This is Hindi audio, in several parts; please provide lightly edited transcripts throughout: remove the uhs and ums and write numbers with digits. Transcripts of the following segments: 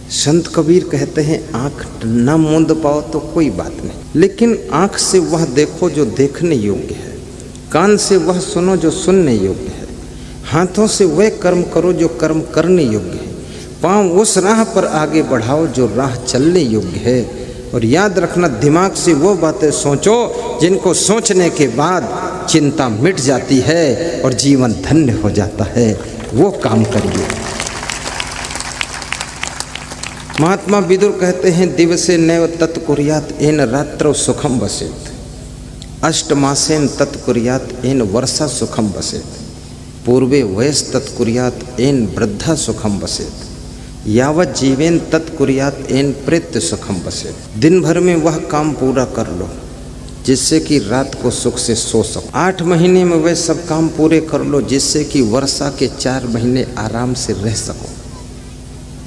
संत कबीर कहते हैं आंख न मूंद पाओ तो कोई बात नहीं, लेकिन आंख से वह देखो जो देखने योग्य है, कान से वह सुनो जो सुनने योग्य है, हाथों से वह कर्म करो जो कर्म करने योग्य है, पांव उस राह पर आगे बढ़ाओ जो राह चलने योग्य है। और याद रखना, दिमाग से वो बातें सोचो जिनको सोचने के बाद चिंता मिट जाती है और जीवन धन्य हो जाता है, वो काम करिए। महात्मा विदुर कहते हैं दिवसे नैव तत्कुर्यात् येन रात्रौ सुखम वसेत्, अष्टमासेन तत्कुर्यात् येन वर्षा सुखम वसेत्, पूर्वे वयस तत्कुर्यात् येन वृद्धा सुखम वसेत्, यावत जीवेन तत्कुर्यात् येन प्रेत्य सुखम वसेत्। दिन भर में वह काम पूरा कर लो जिससे कि रात को सुख से सो सको। 8 महीने में वह सब काम पूरे कर लो जिससे कि वर्षा के 4 महीने आराम से रह सको।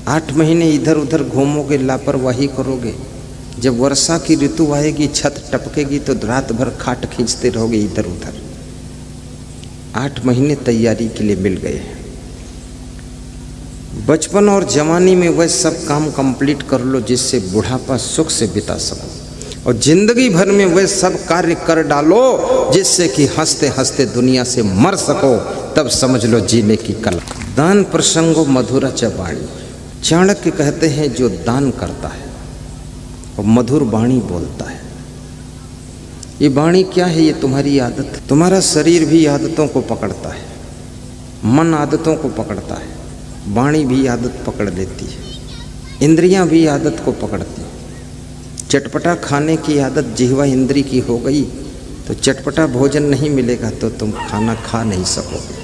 8 महीने इधर उधर घूमोगे, लापरवाही करोगे, जब वर्षा की ऋतु आएगी, छत टपकेगी तो रात भर खाट खींचते रहोगे इधर उधर। 8 महीने तैयारी के लिए मिल गए हैं। बचपन और जवानी में वह सब काम कंप्लीट कर लो जिससे बुढ़ापा सुख से बिता सको, और जिंदगी भर में वह सब कार्य कर डालो जिससे कि हंसते हंसते दुनिया से मर सको, तब समझ लो जीने की कला। दान प्रसंगो मधुरा च वाणी, चाणक्य कहते हैं जो दान करता है और मधुर वाणी बोलता है। ये वाणी क्या है? ये तुम्हारी आदत। तुम्हारा शरीर भी आदतों को पकड़ता है, मन आदतों को पकड़ता है, वाणी भी आदत पकड़ लेती है, इंद्रियां भी आदत को पकड़ती हैं। चटपटा खाने की आदत जिह्वा इंद्री की हो गई तो चटपटा भोजन नहीं मिलेगा तो तुम खाना खा नहीं सकोगे।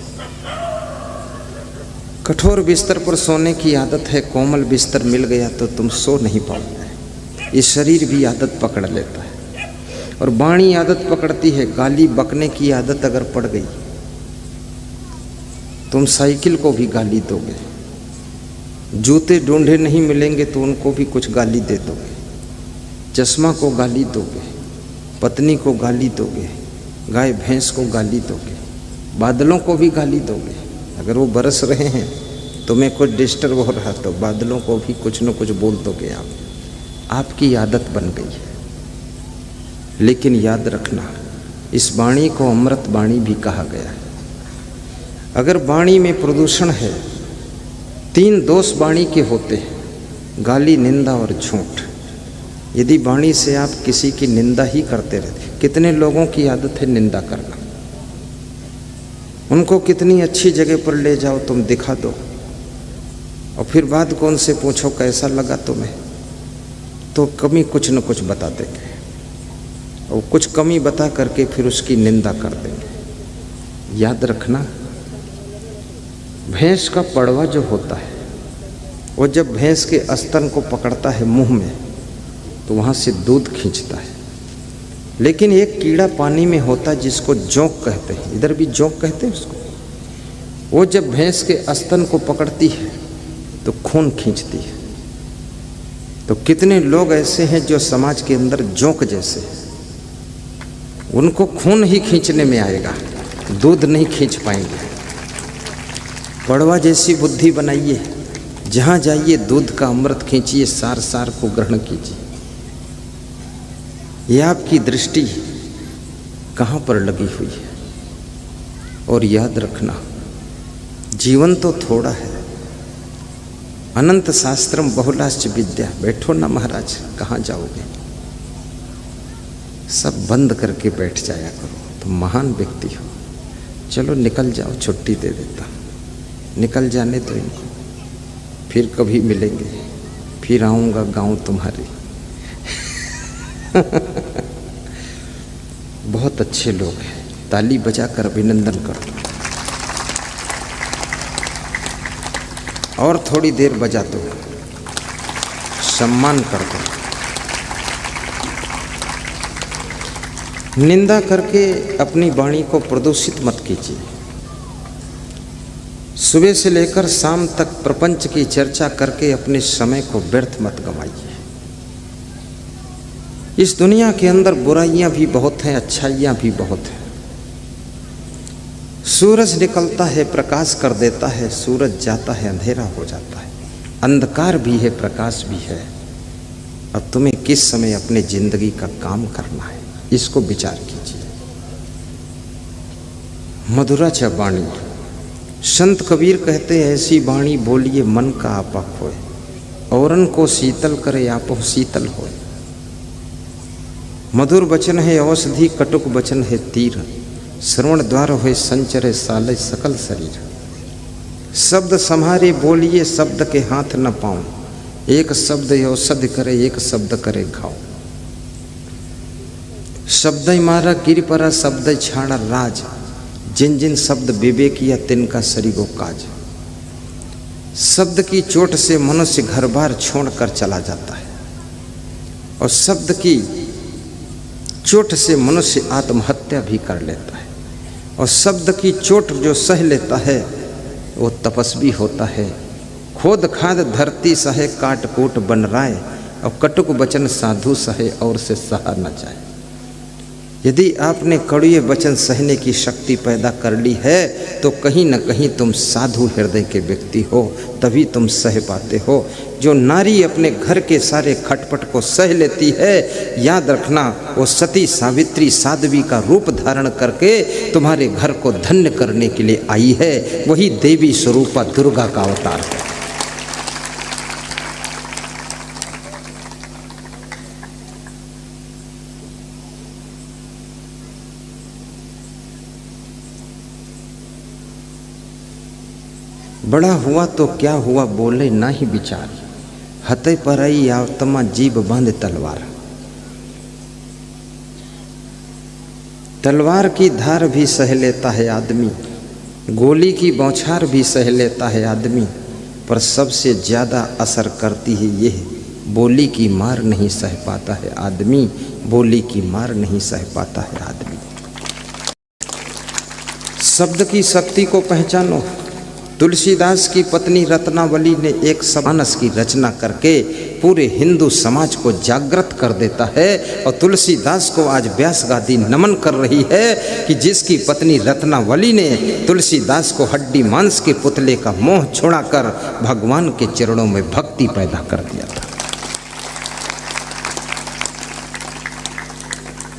कठोर बिस्तर पर सोने की आदत है, कोमल बिस्तर मिल गया तो तुम सो नहीं पाओगे। ये शरीर भी आदत पकड़ लेता है। और वाणी आदत पकड़ती है। गाली बकने की आदत अगर पड़ गई, तुम साइकिल को भी गाली दोगे, जूते ढूंढे नहीं मिलेंगे तो उनको भी कुछ गाली दे दोगे, चश्मा को गाली दोगे, पत्नी को गाली दोगे, गाय भैंस को गाली दोगे, बादलों को भी गाली दोगे। अगर वो बरस रहे हैं, तुम्हें कुछ डिस्टर्ब हो रहा तो बादलों को भी कुछ न कुछ बोल दोगे आप। आपकी आदत बन गई है। लेकिन याद रखना, इस वाणी को अमृत वाणी भी कहा गया है। अगर वाणी में प्रदूषण है, 3 दोष वाणी के होते हैं, गाली, निंदा और झूठ। यदि वाणी से आप किसी की निंदा ही करते रहते, कितने लोगों की आदत है निंदा करना, उनको कितनी अच्छी जगह पर ले जाओ तुम दिखा दो और फिर बाद कौन से पूछो कैसा लगा तुम्हें, तो कमी कुछ न कुछ बता देंगे और कुछ कमी बता करके फिर उसकी निंदा कर देंगे। याद रखना, भैंस का पड़वा जो होता है वो जब भैंस के स्तन को पकड़ता है मुंह में तो वहाँ से दूध खींचता है। लेकिन एक कीड़ा पानी में होता है जिसको जोंक कहते हैं, इधर भी जोंक कहते हैं उसको। वो जब भैंस के स्तन को पकड़ती है तो खून खींचती है। तो कितने लोग ऐसे हैं जो समाज के अंदर जोंक जैसे हैं, उनको खून ही खींचने में आएगा, दूध नहीं खींच पाएंगे। पड़वा जैसी बुद्धि बनाइए, जहाँ जाइए दूध का अमृत खींचिए, सार सार को ग्रहण कीजिए। ये आपकी दृष्टि कहाँ पर लगी हुई है। और याद रखना, जीवन तो थोड़ा है। अनंत शास्त्रम बहुलाश्च विद्या। बैठो ना महाराज, कहाँ जाओगे? सब बंद करके बैठ जाया करो, तुम महान व्यक्ति हो। चलो निकल जाओ, छुट्टी दे देता, निकल जाने दो इनको, फिर कभी मिलेंगे, फिर आऊँगा गाँव तुम्हारे। बहुत अच्छे लोग हैं, ताली बजाकर अभिनंदन करो। और थोड़ी देर बजा दो, सम्मान कर दो। निंदा करके अपनी वाणी को प्रदूषित मत कीजिए। सुबह से लेकर शाम तक प्रपंच की चर्चा करके अपने समय को व्यर्थ मत गंवाइए। इस दुनिया के अंदर बुराइयां भी बहुत हैं, अच्छाइयां भी बहुत हैं। सूरज निकलता है प्रकाश कर देता है, सूरज जाता है अंधेरा हो जाता है। अंधकार भी है, प्रकाश भी है। अब तुम्हें किस समय अपने जिंदगी का काम करना है, इसको विचार कीजिए। मधुरा वाणी, संत कबीर कहते हैं ऐसी वाणी बोलिए मन का आपा खोए, औरन को शीतल करे आपो शीतल होए। मधुर वचन है औषधि, कटुक वचन है तीर, श्रवण द्वार होए संचरे साले सकल शरीर। शब्द सम्हारे बोलिए शब्द के हाथ न पाऊं, एक शब्द औषधि करे एक शब्द करे घाव। शब्द मारा गिर परा शब्द छाड़ा राज, जिन जिन शब्द विवेकिया तिनका शरीरो काज। शब्द की चोट से मनुष्य घर बार छोड़कर चला जाता है, और शब्द की चोट से मनुष्य आत्महत्या भी कर लेता है, और शब्द की चोट जो सह लेता है वो तपस्वी होता है। खोद खाद धरती सहे काट कूट बन राय, और कटुक वचन साधु सहे और से सहा न जाए। यदि आपने कड़ुए वचन सहने की शक्ति पैदा कर ली है तो कहीं न कहीं तुम साधु हृदय के व्यक्ति हो, तभी तुम सह पाते हो। जो नारी अपने घर के सारे खटपट को सह लेती है, याद रखना वो सती सावित्री साध्वी का रूप धारण करके तुम्हारे घर को धन्य करने के लिए आई है। वही देवी स्वरूपा दुर्गा का अवतार है। बड़ा हुआ तो क्या हुआ बोले ना ही विचार, हते परई आत्मा जीव बांध तलवार। तलवार की धार भी सह लेता है आदमी, गोली की बौछार भी सह लेता है आदमी, पर सबसे ज़्यादा असर करती है यह, बोली की मार नहीं सह पाता है आदमी, बोली की मार नहीं सह पाता है आदमी। शब्द की शक्ति को पहचानो। तुलसीदास की पत्नी रत्नावली ने एक मानस की रचना करके पूरे हिंदू समाज को जागृत कर देता है, और तुलसीदास को आज व्यास गादी नमन कर रही है कि जिसकी पत्नी रत्नावली ने तुलसीदास को हड्डी मांस के पुतले का मोह छुड़ाकर भगवान के चरणों में भक्ति पैदा कर दिया था।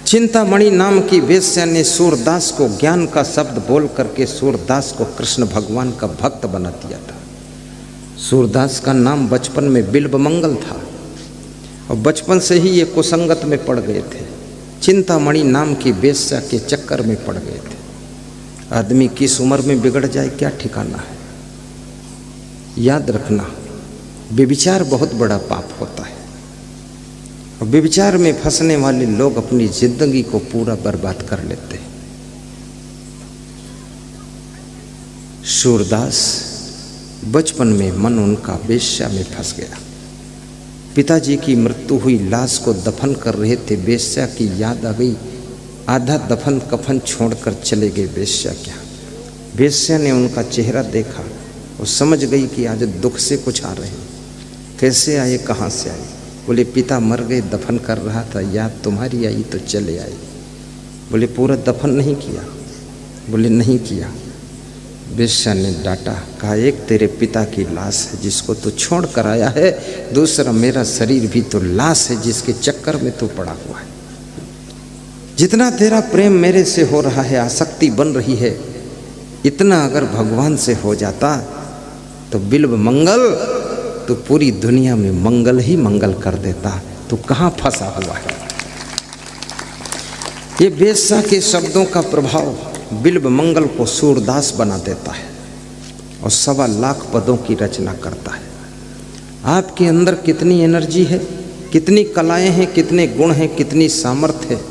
चिंतामणि नाम की वेश्या ने सूरदास को ज्ञान का शब्द बोल करके सूरदास को कृष्ण भगवान का भक्त बना दिया था। सूरदास का नाम बचपन में बिल्वमंगल था, और बचपन से ही ये कुसंगत में पड़ गए थे। चिंतामणि नाम की वेश्या के चक्कर में पड़ गए थे। आदमी किस उम्र में बिगड़ जाए क्या ठिकाना है। याद रखना, व्यभिचार बहुत बड़ा पाप होता है, और व्यभिचार में फंसने वाले लोग अपनी जिंदगी को पूरा बर्बाद कर लेते हैं। सूरदास बचपन में मन उनका वेश्या में फंस गया। पिताजी की मृत्यु हुई, लाश को दफन कर रहे थे, वेश्या की याद आ गई। आधा दफन कफन छोड़कर चले गए वेश्या क्या। वेश्या ने उनका चेहरा देखा, वो समझ गई कि आज दुख से कुछ आ रहे हैं। कैसे आए, कहाँ से आए? बोले पिता मर गए, दफन कर रहा था, याद तुम्हारी आई तो चले आए। बोले पूरा दफन नहीं किया? बोले नहीं किया। वेश्या ने डांटा, कहा एक तेरे पिता की लाश है जिसको तू छोड़ कर आया है, दूसरा मेरा शरीर भी तो लाश है जिसके चक्कर में तू पड़ा हुआ है। जितना तेरा प्रेम मेरे से हो रहा है, आसक्ति बन रही है, इतना अगर भगवान से हो जाता तो बिल्व मंगल तो पूरी दुनिया में मंगल ही मंगल कर देता। तो कहाँ फंसा हुआ है। ये वेश्या के शब्दों का प्रभाव बिल्व मंगल को सूरदास बना देता है, और 1.25 लाख पदों की रचना करता है। आपके अंदर कितनी एनर्जी है, कितनी कलाएं हैं, कितने गुण हैं, कितनी सामर्थ्य है,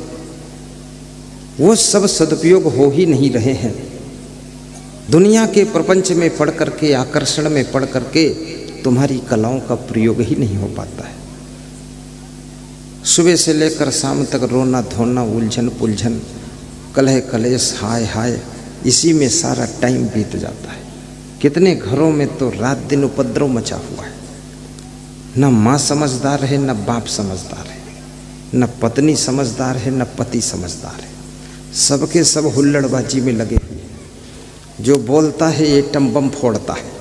वो सब सदुपयोग हो ही नहीं रहे हैं। दुनिया के प्रपंच में पढ़ करके, आकर्षण में पढ़ करके तुम्हारी कलाओं का प्रयोग ही नहीं हो पाता है। सुबह से लेकर शाम तक रोना धोना, उलझन पुलझन, कलह कलेश, हाय हाय, इसी में सारा टाइम बीत जाता है। कितने घरों में तो रात दिन उपद्रव मचा हुआ है। न माँ समझदार है, न बाप समझदार है, न पत्नी समझदार है, न पति समझदार है। सबके सब हुल्लड़बाजी में लगे हुए हैं। जो बोलता है एटम बम फोड़ता है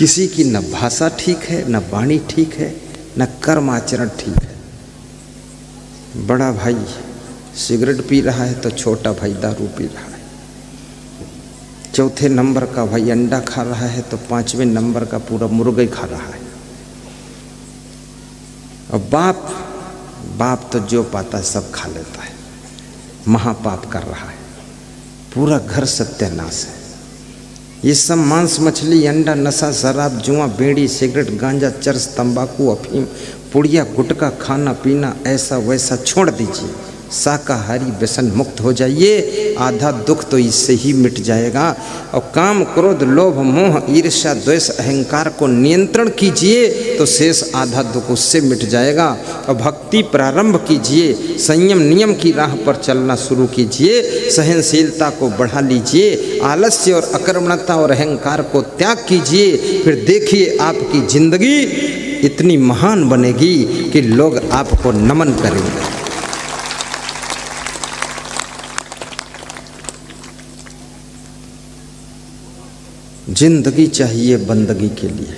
किसी की न भाषा ठीक है, न वाणी ठीक है, न कर्म आचरण ठीक है। बड़ा भाई सिगरेट पी रहा है तो छोटा भाई दारू पी रहा है। चौथे नंबर का भाई अंडा खा रहा है तो पांचवें नंबर का पूरा मुर्गा खा रहा है। और बाप तो जो पाता है सब खा लेता है, महापाप कर रहा है, पूरा घर सत्यानाश है। ये सब मांस मछली अंडा नशा शराब जुआ बीड़ी सिगरेट गांजा चरस तंबाकू अफीम पुड़िया गुटखा खाना पीना ऐसा वैसा छोड़ दीजिए, शाकाहारी व्यसन मुक्त हो जाइए। आधा दुख तो इससे ही मिट जाएगा। और काम क्रोध लोभ मोह ईर्ष्या द्वेष अहंकार को नियंत्रण कीजिए तो शेष आधा दुख उससे मिट जाएगा। और भक्ति प्रारंभ कीजिए, संयम नियम की राह पर चलना शुरू कीजिए, सहनशीलता को बढ़ा लीजिए, आलस्य और अकर्मण्यता और अहंकार को त्याग कीजिए। फिर देखिए आपकी जिंदगी इतनी महान बनेगी कि लोग आपको नमन करेंगे। जिंदगी चाहिए बंदगी के लिए।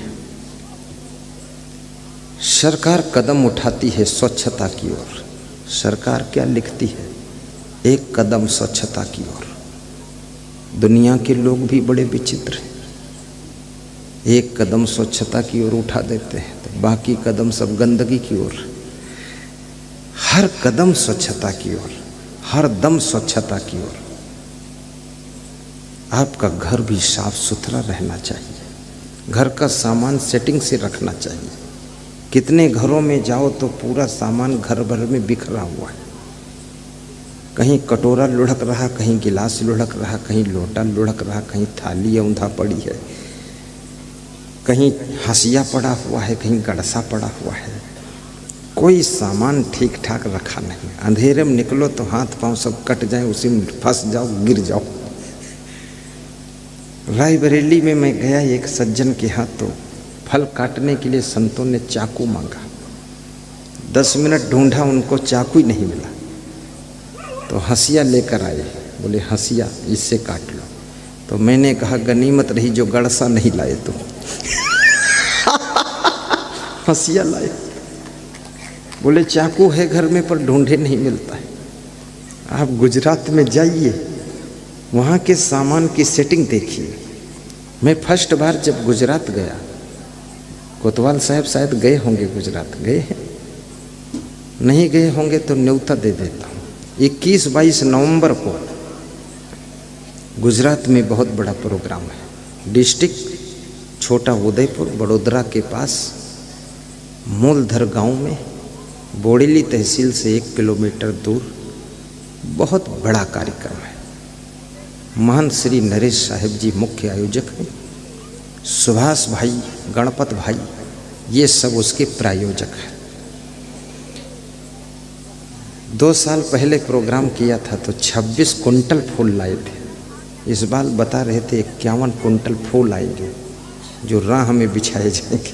सरकार कदम उठाती है स्वच्छता की ओर। सरकार क्या लिखती है? एक कदम स्वच्छता की ओर। दुनिया के लोग भी बड़े विचित्र हैं। एक कदम स्वच्छता की ओर उठा देते हैं तो बाकी कदम सब गंदगी की ओर। हर कदम स्वच्छता की ओर, हर दम स्वच्छता की ओर। आपका घर भी साफ सुथरा रहना चाहिए, घर का सामान सेटिंग से रखना चाहिए। कितने घरों में जाओ तो पूरा सामान घर भर में बिखरा हुआ है। कहीं कटोरा लुढ़क रहा, कहीं गिलास लुढ़क रहा, कहीं लोटा लुढ़क रहा, कहीं थाली औंधा पड़ी है, कहीं हंसिया पड़ा हुआ है, कहीं गड़सा पड़ा हुआ है। कोई सामान ठीक ठाक रखा नहीं। अंधेरे में निकलो तो हाथ पांव सब कट जाए, उसी में फंस जाओ, गिर जाओ। रायबरेली में मैं गया, एक सज्जन के हाथ तो फल काटने के लिए संतों ने चाकू मांगा। 10 मिनट ढूंढा, उनको चाकू ही नहीं मिला तो हंसिया लेकर आए। बोले हंसिया इससे काट लो। तो मैंने कहा गनीमत रही जो गड़सा नहीं लाए तुम। हंसिया लाए। बोले चाकू है घर में पर ढूंढे नहीं मिलता है। आप गुजरात में जाइए, वहाँ के सामान की सेटिंग देखिए। मैं फर्स्ट बार जब गुजरात गया, कोतवाल साहब शायद गए होंगे गुजरात, गए हैं? नहीं गए होंगे तो न्योता दे देता हूँ। 21-22 नवंबर को गुजरात में बहुत बड़ा प्रोग्राम है। डिस्ट्रिक्ट छोटा उदयपुर, बड़ोदरा के पास मूलधर गांव में, बोड़ेली तहसील से 1 किलोमीटर दूर बहुत बड़ा कार्यक्रम है। महंत श्री नरेश साहब जी मुख्य आयोजक हैं, सुभाष भाई, गणपत भाई, ये सब उसके प्रायोजक हैं। 2 साल पहले प्रोग्राम किया था तो 26 कुंटल फूल लाए थे। इस बार बता रहे थे 51 कुंटल फूल आएंगे जो राह में बिछाए जाएंगे।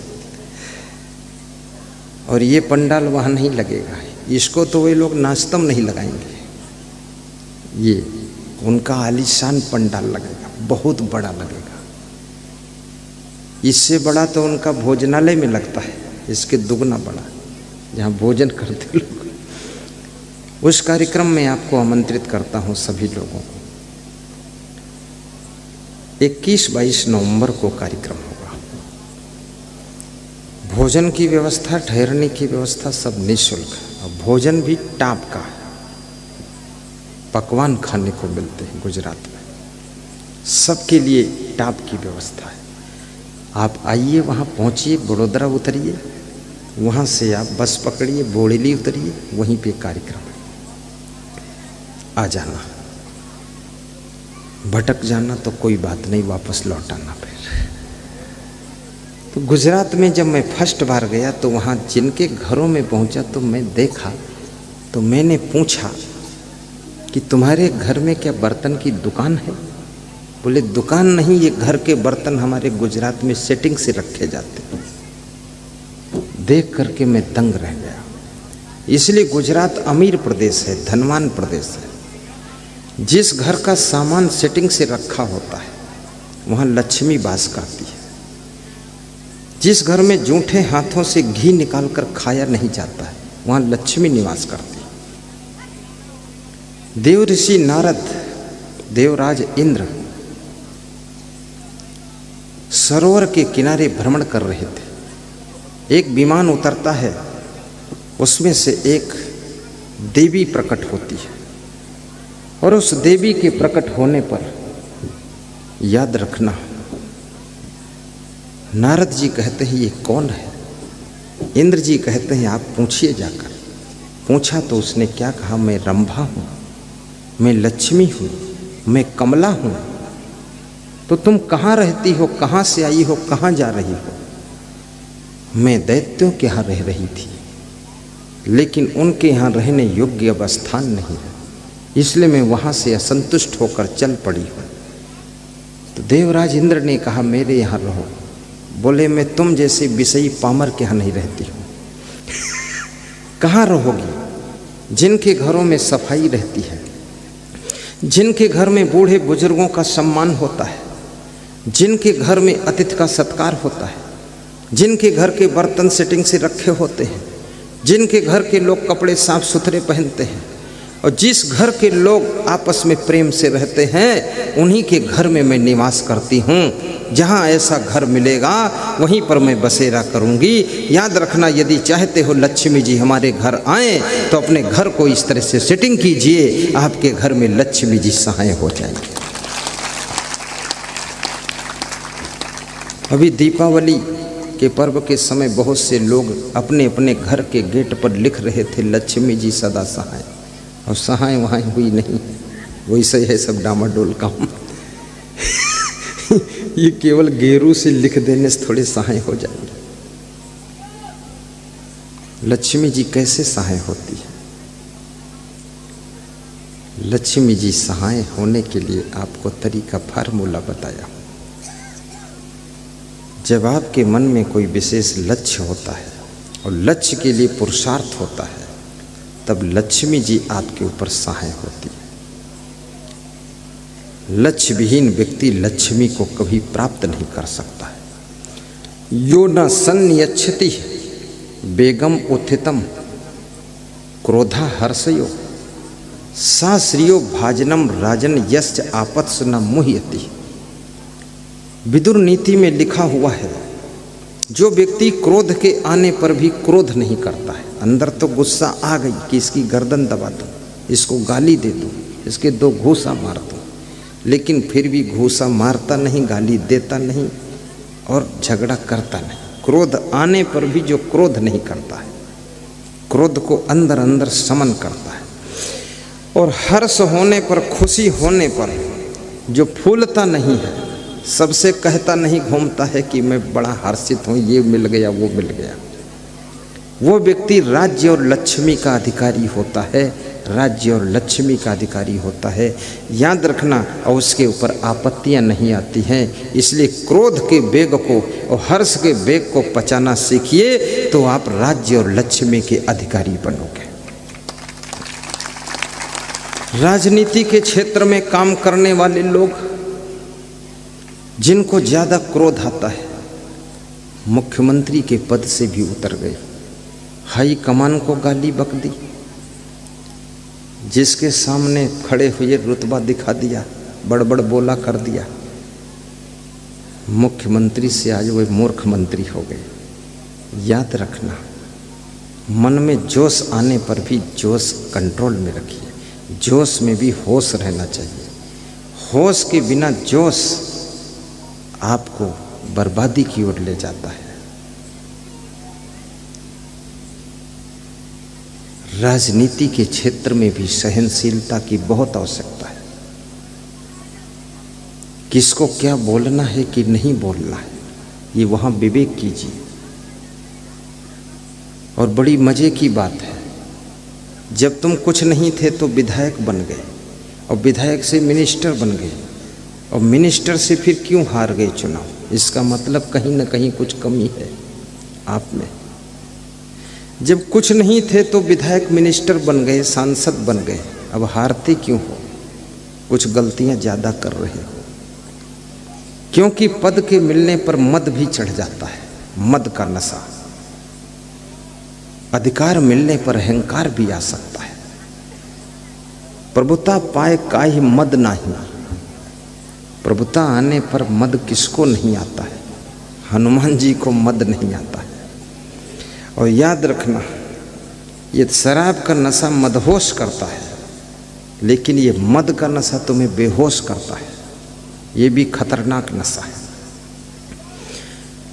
और ये पंडाल वहाँ नहीं लगेगा, इसको तो वे लोग नाश्तम नहीं लगाएंगे, ये उनका आलीशान पंडाल लगेगा, बहुत बड़ा लगेगा। इससे बड़ा तो उनका भोजनालय में लगता है, इसके दुगना बड़ा, जहाँ भोजन करते लोग। उस कार्यक्रम में आपको आमंत्रित करता हूँ सभी लोगों को। 21-22 नवंबर को कार्यक्रम होगा। भोजन की व्यवस्था, ठहरने की व्यवस्था सब निःशुल्क है। और भोजन भी टाप का, पकवान खाने को मिलते हैं गुजरात में, सबके लिए टाप की व्यवस्था है। आप आइए, वहाँ पहुँचिए, बड़ोदरा उतरिए, वहाँ से आप बस पकड़िए, बोड़ेली उतरिए, वहीं पे कार्यक्रम है। आ जाना, भटक जाना तो कोई बात नहीं, वापस लौट आना। फिर तो गुजरात में जब मैं फर्स्ट बार गया तो वहाँ जिनके घरों में पहुँचा तो मैं देखा, तो मैंने पूछा कि तुम्हारे घर में क्या बर्तन की दुकान है? बोले दुकान नहीं, ये घर के बर्तन हमारे गुजरात में सेटिंग से रखे जाते हैं। देख करके मैं दंग रह गया। इसलिए गुजरात अमीर प्रदेश है, धनवान प्रदेश है। जिस घर का सामान सेटिंग से रखा होता है वहाँ लक्ष्मी वास करती है। जिस घर में जूठे हाथों से घी निकालकर खाया नहीं जाता है, वहां लक्ष्मी निवास करती है। देव ऋषि नारद, देवराज इंद्र सरोवर के किनारे भ्रमण कर रहे थे। एक विमान उतरता है, उसमें से एक देवी प्रकट होती है और उस देवी के प्रकट होने पर याद रखना, नारद जी कहते हैं ये कौन है? इंद्र जी कहते हैं आप पूछिए जाकर। पूछा तो उसने क्या कहा, मैं रंभा हूँ, मैं लक्ष्मी हूँ, मैं कमला हूँ। तो तुम कहाँ रहती हो, कहाँ से आई हो, कहाँ जा रही हो? मैं दैत्यों के यहाँ रह रही थी, लेकिन उनके यहाँ रहने योग्य अब स्थान नहीं है, इसलिए मैं वहाँ से असंतुष्ट होकर चल पड़ी हूँ। तो देवराज इंद्र ने कहा मेरे यहाँ रहो। बोले मैं तुम जैसे विषयी पामर के यहाँ नहीं रहती हूँ। कहाँ रहोगी? जिनके घरों में सफाई रहती है, जिनके घर में बूढ़े बुजुर्गों का सम्मान होता है, जिनके घर में अतिथि का सत्कार होता है, जिनके घर के बर्तन सेटिंग से रखे होते हैं, जिनके घर के लोग कपड़े साफ सुथरे पहनते हैं, और जिस घर के लोग आपस में प्रेम से रहते हैं, उन्हीं के घर में मैं निवास करती हूँ। जहाँ ऐसा घर मिलेगा वहीं पर मैं बसेरा करूँगी। याद रखना, यदि चाहते हो लक्ष्मी जी हमारे घर आए तो अपने घर को इस तरह से सेटिंग कीजिए, आपके घर में लक्ष्मी जी सहाय हो जाएंगे। अभी दीपावली के पर्व के समय बहुत से लोग अपने अपने घर के गेट पर लिख रहे थे लक्ष्मी जी सदा सहाय, और सहाय वहाँ हुई नहीं, वैसे है सब डामाडोल काम। ये केवल गेरू से लिख देने से थोड़े सहाय हो जाएंगे। लक्ष्मी जी कैसे सहाय होती है? लक्ष्मी जी सहाय होने के लिए आपको तरीका फार्मूला बताया। जब आपके मन में कोई विशेष लक्ष्य होता है और लक्ष्य के लिए पुरुषार्थ होता है, तब लक्ष्मी जी आपके ऊपर सहाय होती है। लक्ष्य विहीन व्यक्ति लक्ष्मी को कभी प्राप्त नहीं कर सकता है। यो न सन्नियच्छति बेगम उत्थितम क्रोधा हर्षयो सा श्रियो भाजनम राजन यश्च आपत्स न मुह्यति। विदुर नीति में लिखा हुआ है, जो व्यक्ति क्रोध के आने पर भी क्रोध नहीं करता है, अंदर तो गुस्सा आ गई कि इसकी गर्दन दबा दूं, इसको गाली दे दूं, इसके 2 घूंसा मार दूं, लेकिन फिर भी घूंसा मारता नहीं, गाली देता नहीं और झगड़ा करता नहीं। क्रोध आने पर भी जो क्रोध नहीं करता है, क्रोध को अंदर अंदर समन करता है। और हर्ष होने पर, खुशी होने पर जो फूलता नहीं है, सबसे कहता नहीं घूमता है कि मैं बड़ा हर्षित हूँ, ये मिल गया वो मिल गया, वो व्यक्ति राज्य और लक्ष्मी का अधिकारी होता है, राज्य और लक्ष्मी का अधिकारी होता है। याद रखना, और उसके ऊपर आपत्तियां नहीं आती हैं। इसलिए क्रोध के वेग को और हर्ष के वेग को पचाना सीखिए, तो आप राज्य और लक्ष्मी के अधिकारी बनोगे। राजनीति के क्षेत्र में काम करने वाले लोग, जिनको ज़्यादा क्रोध आता है, मुख्यमंत्री के पद से भी उतर गए, हाई कमान को गाली बक दी, जिसके सामने खड़े हुए रुतबा दिखा दिया, बड़बड़ बोला कर दिया, मुख्यमंत्री से आज वे मूर्ख मंत्री हो गए। याद रखना, मन में जोश आने पर भी जोश कंट्रोल में रखिए, जोश में भी होश रहना चाहिए। होश के बिना जोश आपको बर्बादी की ओर ले जाता है। राजनीति के क्षेत्र में भी सहनशीलता की बहुत आवश्यकता है। किसको क्या बोलना है कि नहीं बोलना है, ये वहाँ विवेक कीजिए। और बड़ी मज़े की बात है, जब तुम कुछ नहीं थे तो विधायक बन गए, और विधायक से मिनिस्टर बन गए, और मिनिस्टर से फिर क्यों हार गए चुनाव? इसका मतलब कहीं ना कहीं कुछ कमी है आप में। जब कुछ नहीं थे तो विधायक मिनिस्टर बन गए, सांसद बन गए, अब हारते क्यों हो? कुछ गलतियां ज़्यादा कर रहे हो, क्योंकि पद के मिलने पर मद भी चढ़ जाता है। मद का नशा। अधिकार मिलने पर अहंकार भी आ सकता है। प्रभुता पाए काहि मद नाही, प्रभुता आने पर मद किसको नहीं आता है? हनुमान जी को मद नहीं आता है। और याद रखना, ये शराब का नशा मदहोश करता है, लेकिन ये मद का नशा तुम्हें बेहोश करता है। ये भी खतरनाक नशा है।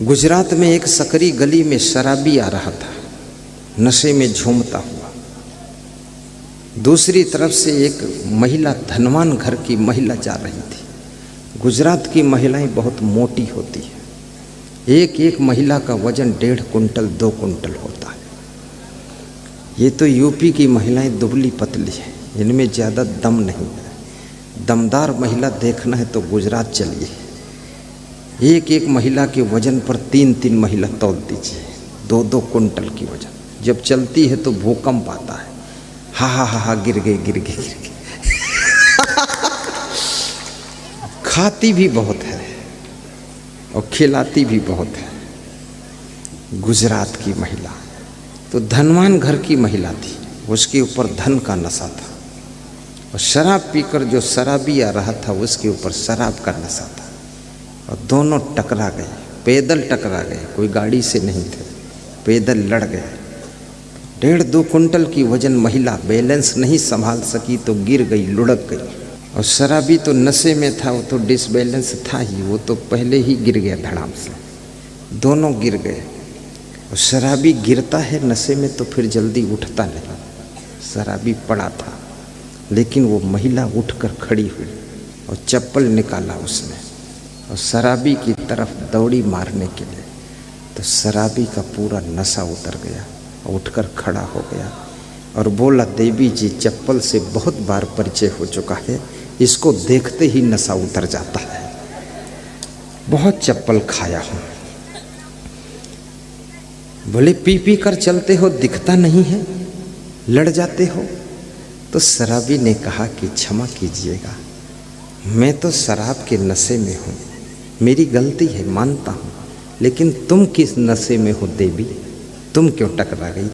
गुजरात में एक सकरी गली में शराबी आ रहा था, नशे में झूमता हुआ। दूसरी तरफ से एक महिला, धनवान घर की महिला जा रही थी। गुजरात की महिलाएं बहुत मोटी होती है। एक एक महिला का वजन 1.5 कुंटल 2 कुंटल होता है। ये तो यूपी की महिलाएं दुबली पतली है, इनमें ज़्यादा दम नहीं है। दमदार महिला देखना है तो गुजरात चलिए। एक एक महिला के वजन पर 3-3 महिला तौल दीजिए, 2-2 कुंटल की वजन। जब चलती है तो भूकंप आता है। हा हा हा हा, गिर गई गिर गई गिर गई। खाती भी बहुत है और खिलाती भी बहुत है। गुजरात की महिला तो धनवान घर की महिला थी, उसके ऊपर धन का नशा था। और शराब पीकर जो शराबी आ रहा था, उसके ऊपर शराब का नशा था। और दोनों टकरा गए, पैदल टकरा गए, कोई गाड़ी से नहीं थे, पैदल लड़ गए। 1.5-2 कुंटल की वजन महिला बैलेंस नहीं संभाल सकी तो गिर गई, लुढ़क गई। और शराबी तो नशे में था, वो तो डिसबैलेंस था ही, वो तो पहले ही गिर गया धड़ाम से। दोनों गिर गए। और शराबी गिरता है नशे में तो फिर जल्दी उठता नहीं। शराबी पड़ा था, लेकिन वो महिला उठकर खड़ी हुई और चप्पल निकाला उसने और शराबी की तरफ दौड़ी मारने के लिए। तो शराबी का पूरा नशा उतर गया, उठकर खड़ा हो गया और बोला, देवी जी, चप्पल से बहुत बार परिचय हो चुका है, इसको देखते ही नशा उतर जाता है। बहुत चप्पल खाया हूँ। बोले, पी पी कर चलते हो, दिखता नहीं है, लड़ जाते हो। तो शराबी ने कहा कि क्षमा कीजिएगा, मैं तो शराब के नशे में हूँ, मेरी गलती है, मानता हूँ, लेकिन तुम किस नशे में हो देवी? तुम क्यों टकरा गई?